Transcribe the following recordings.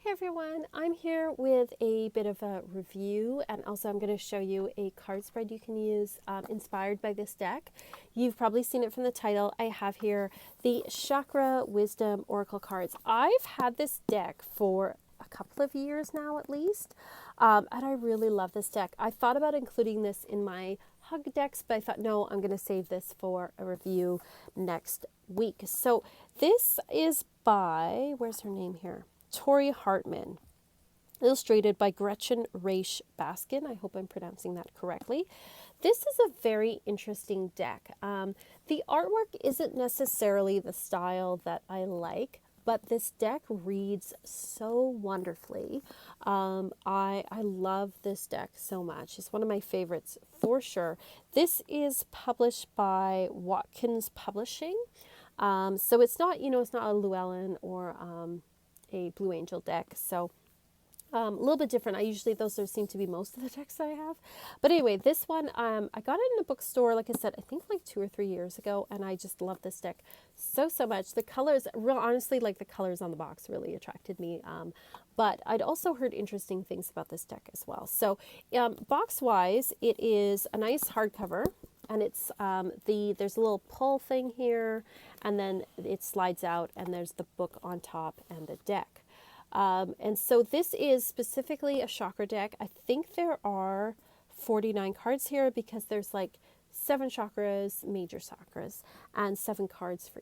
Hi everyone, I'm here with a bit of a review, and also I'm going to show you a card spread you can use inspired by this deck. You've probably seen it from the title. I have here the Chakra Wisdom Oracle cards. I've had this deck for a couple of years now at least, and I really love this deck. I thought about including this in my hug decks, but I thought no, I'm going to save this for a review next week. So this is by, where's her name here? Tori Hartman, illustrated by Gretchen Raish Baskin. I hope I'm pronouncing that correctly. This is a very interesting deck. The artwork isn't necessarily the style that I like, but this deck reads so wonderfully. I love this deck so much. It's one of my favorites for sure. This is published by Watkins Publishing. So it's not, it's not a Llewellyn or a Blue Angel deck. So a little bit different. Those seem to be most of the decks I have. But anyway, this one, I got it in a bookstore, like I said, I think like 2 or 3 years ago, and I just love this deck so much. The colors, honestly, like the colors on the box really attracted me. But I'd also heard interesting things about this deck as well. So box-wise, it is a nice hardcover. And it's there's a little pull thing here, and then it slides out, and there's the book on top and the deck. And so this is specifically a chakra deck. I think there are 49 cards here because there's like 7 chakras, major chakras, and 7 cards for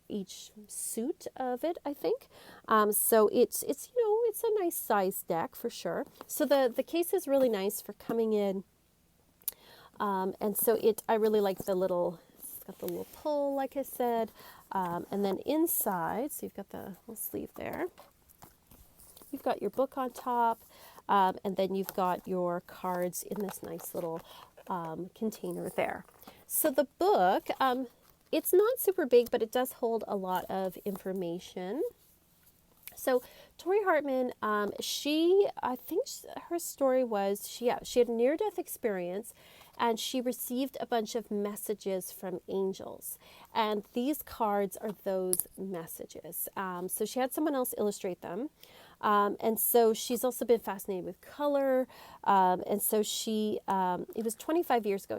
each suit of it, I think. So it's it's a nice size deck for sure. So the case is really nice for coming in. And so I really like it's got the little pull, like I said, and then inside, so you've got the little sleeve there. You've got your book on top, and then you've got your cards in this nice little container there. So the book, it's not super big, but it does hold a lot of information. So Tori Hartman, I think her story was, she had a near-death experience, and she received a bunch of messages from angels. And these cards are those messages. So she had someone else illustrate them. And so she's also been fascinated with color. And so it was 25 years ago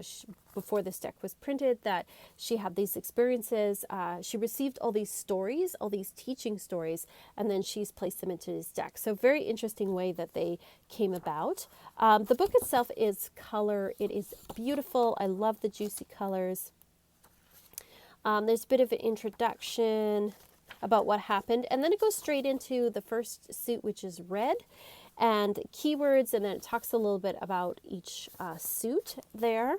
before this deck was printed that she had these experiences. She received all these stories, all these teaching stories, and then she's placed them into this deck. So very interesting way that they came about. The book itself is color. It is beautiful. I love the juicy colors. There's a bit of an introduction about what happened, and then it goes straight into the first suit, which is red, and keywords, and then it talks a little bit about each suit there.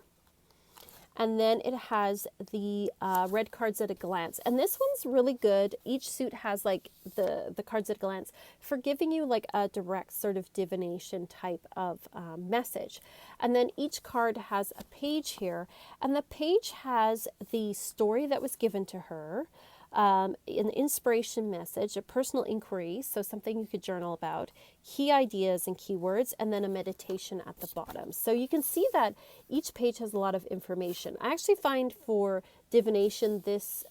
And then it has the red cards at a glance. And this one's really good. Each suit has like the cards at a glance for giving you like a direct sort of divination type of message. And then each card has a page here. And the page has the story that was given to her, an inspiration message, a personal inquiry, so something you could journal about, key ideas and keywords, and then a meditation at the bottom. So you can see that each page has a lot of information. I actually find for divination, this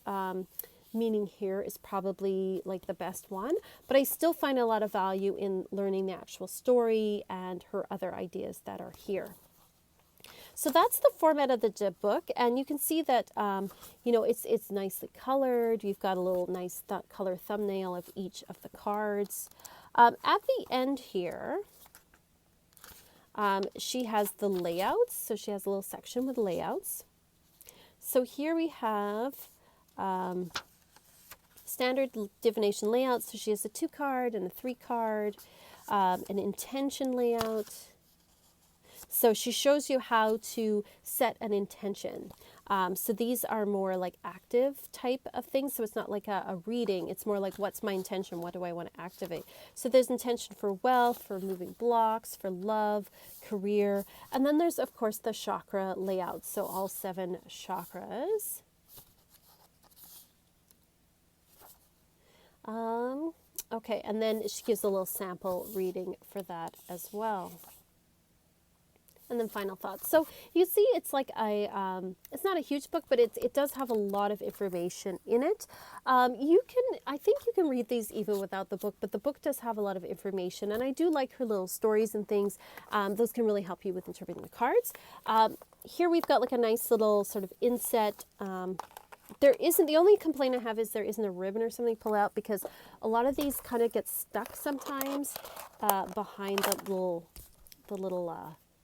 meaning here is probably like the best one, but I still find a lot of value in learning the actual story and her other ideas that are here. So that's the format of the book, and you can see that, it's nicely colored. You've got a little nice color thumbnail of each of the cards. At the end here, she has the layouts. So she has a little section with layouts. So here we have standard divination layouts. So she has a 2 card and a 3 card, an intention layout. So she shows you how to set an intention. So these are more like active type of things. So it's not like a reading. It's more like, what's my intention? What do I want to activate? So there's intention for wealth, for moving blocks, for love, career. And then there's, of course, the chakra layout. So all 7 chakras. Okay, and then she gives a little sample reading for that as well. And then final thoughts. So you see, it's like it's not a huge book, but it does have a lot of information in it. I think you can read these even without the book, but the book does have a lot of information. And I do like her little stories and things. Those can really help you with interpreting the cards. Here we've got like a nice little sort of inset. The only complaint I have is there isn't a ribbon or something to pull out, because a lot of these kind of get stuck sometimes behind the little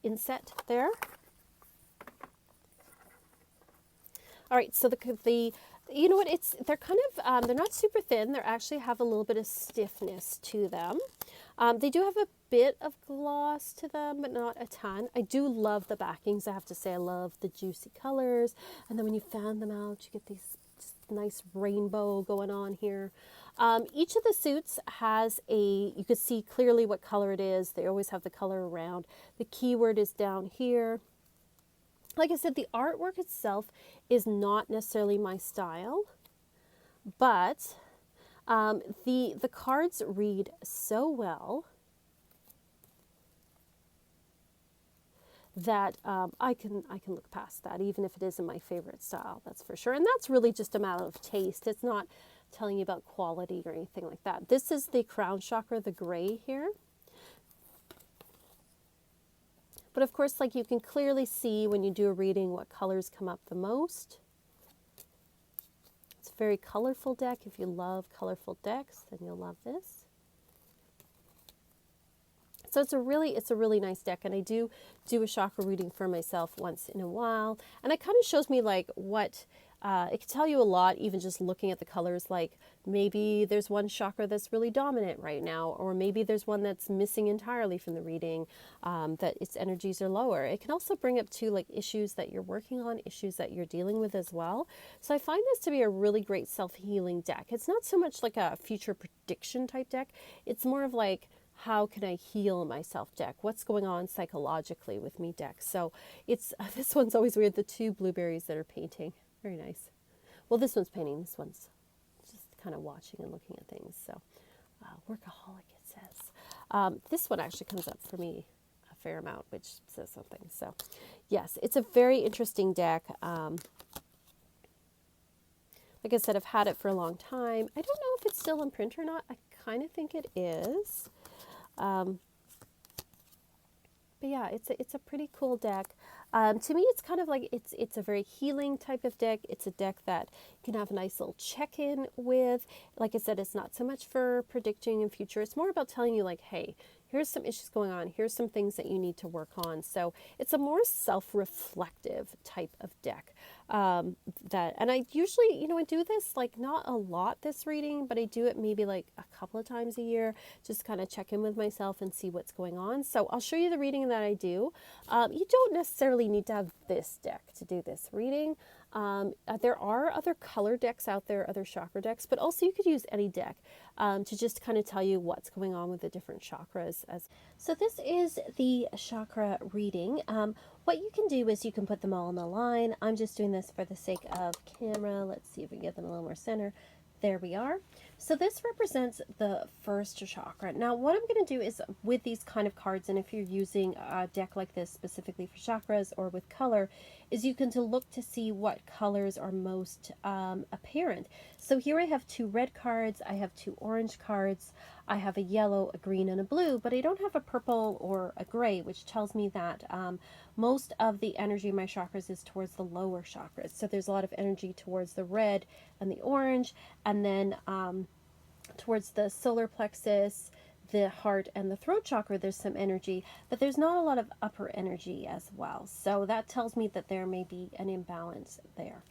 inset there. All right, so the you know what, they're kind of they're not super thin. They actually have a little bit of stiffness to them. They do have a bit of gloss to them, but not a ton. I do love the backings. I have to say, I love the juicy colors, and then when you fan them out, you get these nice rainbow going on here. Each of the suits has you could see clearly what color it is. They always have the color around. The keyword is down here. Like I said, the artwork itself is not necessarily my style, but the cards read so well that I can look past that, even if it isn't my favorite style, that's for sure. And that's really just a matter of taste. It's not telling you about quality or anything like that. This is the crown chakra, the gray here. But of course, like, you can clearly see when you do a reading what colors come up the most. It's a very colorful deck. If you love colorful decks, then you'll love this. So it's a really nice deck, and I do a chakra reading for myself once in a while, and it kind of shows me like what it can tell you a lot, even just looking at the colors. Like, maybe there's one chakra that's really dominant right now, or maybe there's one that's missing entirely from the reading, that its energies are lower. It can also bring up too, like, issues that you're working on, issues that you're dealing with as well. So I find this to be a really great self-healing deck. It's not so much like a future prediction type deck. It's more of like, how can I heal myself deck? What's going on psychologically with me deck? So it's this one's always weird. The two blueberries that are painting. Very nice. Well, this one's painting. This one's just kind of watching and looking at things. So workaholic, it says. This one actually comes up for me a fair amount, which says something. So yes, it's a very interesting deck. Like I said, I've had it for a long time. I don't know if it's still in print or not. I kind of think it is. But yeah, it's a pretty cool deck. To me, it's kind of like, it's a very healing type of deck. It's a deck that you can have a nice little check-in with. Like I said, it's not so much for predicting in future. It's more about telling you, like, hey, here's some issues going on. Here's some things that you need to work on. So it's a more self-reflective type of deck. And I usually, I do this, like, not a lot this reading, but I do it maybe like a couple of times a year, just kind of check in with myself and see what's going on. So I'll show you the reading that I do. You don't necessarily need to have this deck to do this reading. There are other color decks out there, other chakra decks, but also you could use any deck to just kind of tell you what's going on with the different chakras. So this is the chakra reading. What you can do is you can put them all in a line. I'm just doing this for the sake of camera. Let's see if we can get them a little more center. There we are. So this represents the first chakra. Now what I'm going to do is, with these kind of cards, and if you're using a deck like this specifically for chakras or with color, is you can look to see what colors are most apparent. So here I have 2 red cards, I have 2 orange cards, I have a yellow, a green, and a blue, but I don't have a purple or a gray, which tells me that most of the energy in my chakras is towards the lower chakras. So there's a lot of energy towards the red and the orange, and then towards the solar plexus, the heart, and the throat chakra, there's some energy, but there's not a lot of upper energy as well. So that tells me that there may be an imbalance there.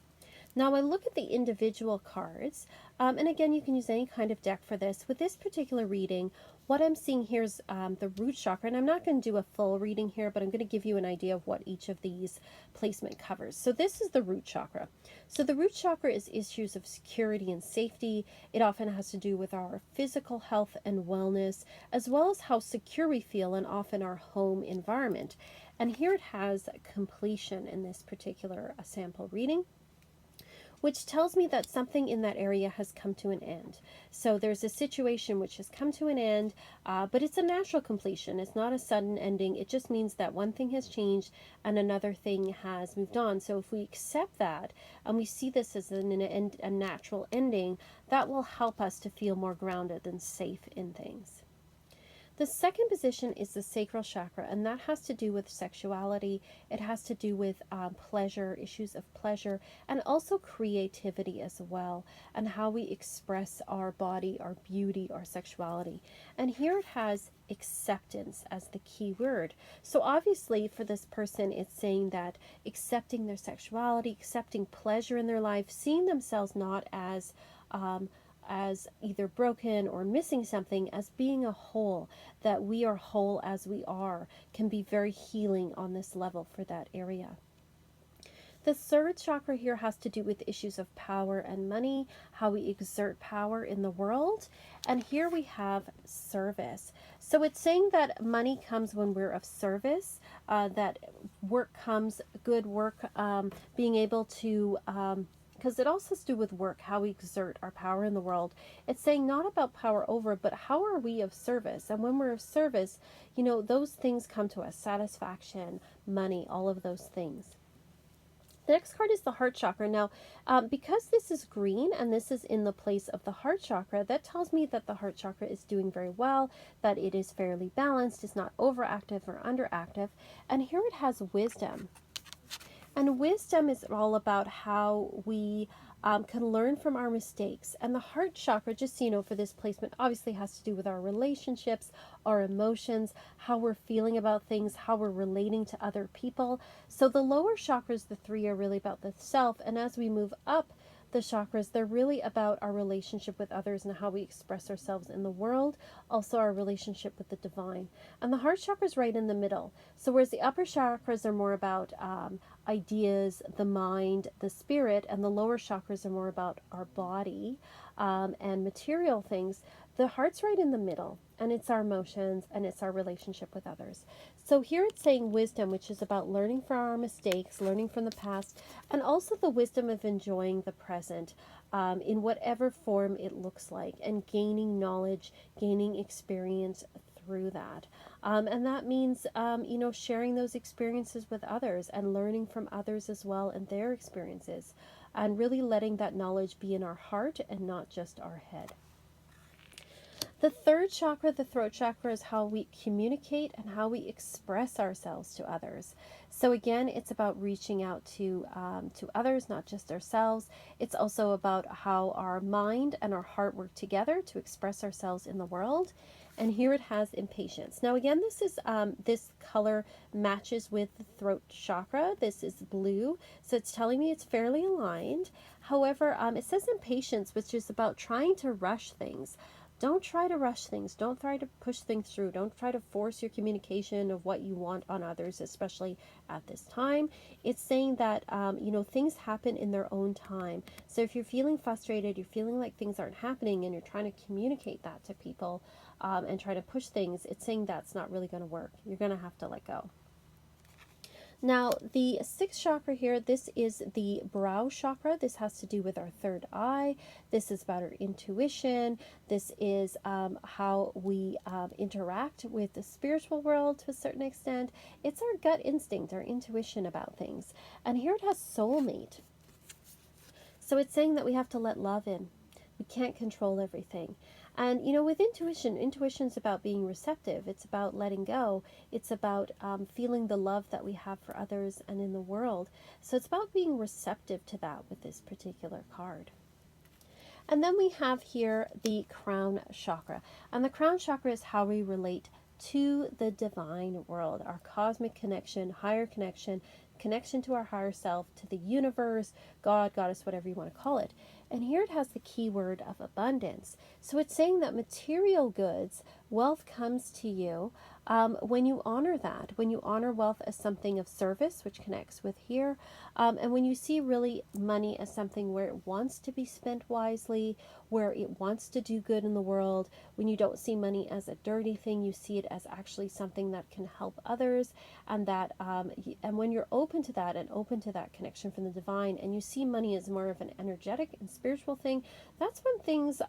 Now I look at the individual cards, and again, you can use any kind of deck for this. With this particular reading, what I'm seeing here is the root chakra, and I'm not going to do a full reading here, but I'm going to give you an idea of what each of these placement covers. So this is the root chakra. So the root chakra is issues of security and safety. It often has to do with our physical health and wellness, as well as how secure we feel in often our home environment. And here it has completion in this particular sample reading. which tells me that something in that area has come to an end. So there's a situation which has come to an end, but it's a natural completion. It's not a sudden ending. It just means that one thing has changed and another thing has moved on. So if we accept that and we see this as a natural ending, that will help us to feel more grounded and safe in things. The second position is the sacral chakra, and that has to do with sexuality. It has to do with pleasure, issues of pleasure, and also creativity as well, and how we express our body, our beauty, our sexuality. And here it has acceptance as the key word. So obviously for this person, it's saying that accepting their sexuality, accepting pleasure in their life, seeing themselves not as either broken or missing something, as being a whole, that we are whole as we are, can be very healing on this level for that area. The third chakra here has to do with issues of power and money, how we exert power in the world. And here we have service. So it's saying that money comes when we're of service, that work comes, good work, being able to because it also has to do with work, how we exert our power in the world. It's saying not about power over, but how are we of service? And when we're of service, you know, those things come to us, satisfaction, money, all of those things. The next card is the heart chakra. Now, because this is green and this is in the place of the heart chakra, that tells me that the heart chakra is doing very well, that it is fairly balanced, it's not overactive or underactive. And here it has wisdom. And wisdom is all about how we can learn from our mistakes. And the heart chakra, just so you know, for this placement, obviously has to do with our relationships, our emotions, how we're feeling about things, how we're relating to other people. So the lower chakras, the three, are really about the self. And as we move up the chakras, they're really about our relationship with others and how we express ourselves in the world, also our relationship with the divine. And the heart chakra is right in the middle. So whereas the upper chakras are more about ideas, the mind, the spirit, and the lower chakras are more about our body and material things, the heart's right in the middle, and it's our emotions and it's our relationship with others. So here it's saying wisdom, which is about learning from our mistakes, learning from the past, and also the wisdom of enjoying the present in whatever form it looks like, and gaining knowledge, gaining experience through that. And that means, you know, sharing those experiences with others and learning from others as well and their experiences, and really letting that knowledge be in our heart and not just our head. The third chakra, the throat chakra, is how we communicate and how we express ourselves to others. So again, it's about reaching out to others, not just ourselves. It's also about how our mind and our heart work together to express ourselves in the world. And here it has impatience. Now again, this is this color matches with the throat chakra. This is blue, so it's telling me it's fairly aligned. However, it says impatience, which is about trying to rush things. Don't try to rush things. Don't try to push things through. Don't try to force your communication of what you want on others, especially at this time. It's saying that, you know, things happen in their own time. So if you're feeling frustrated, you're feeling like things aren't happening, and you're trying to communicate that to people and try to push things, it's saying that's not really going to work. You're going to have to let go. Now, the sixth chakra here, this is the brow chakra. This has to do with our third eye. This is about our intuition. This is how we interact with the spiritual world to a certain extent. It's our gut instinct, our intuition about things. And here it has soulmate. So it's saying that we have to let love in. We can't control everything. And, you know, with intuition's about being receptive. It's about letting go. It's about feeling the love that we have for others and in the world. So it's about being receptive to that with this particular card. And then we have here the crown chakra. And the crown chakra is how we relate to the divine world, our cosmic connection, higher connection, connection to our higher self, to the universe, God, Goddess, whatever you want to call it. And here it has the key word of abundance. So it's saying that material goods wealth comes to you when you honor that, when you honor wealth as something of service, which connects with here, and when you see really money as something where it wants to be spent wisely, where it wants to do good in the world, when you don't see money as a dirty thing, you see it as actually something that can help others, and that and when you're open to that and open to that connection from the divine, and you see money as more of an energetic and spiritual thing, that's when things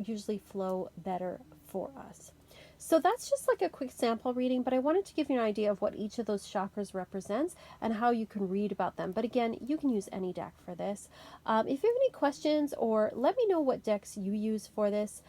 usually flow better for us. So that's just like a quick sample reading, but I wanted to give you an idea of what each of those chakras represents and how you can read about them. But again, you can use any deck for this. If you have any questions, or let me know what decks you use for this,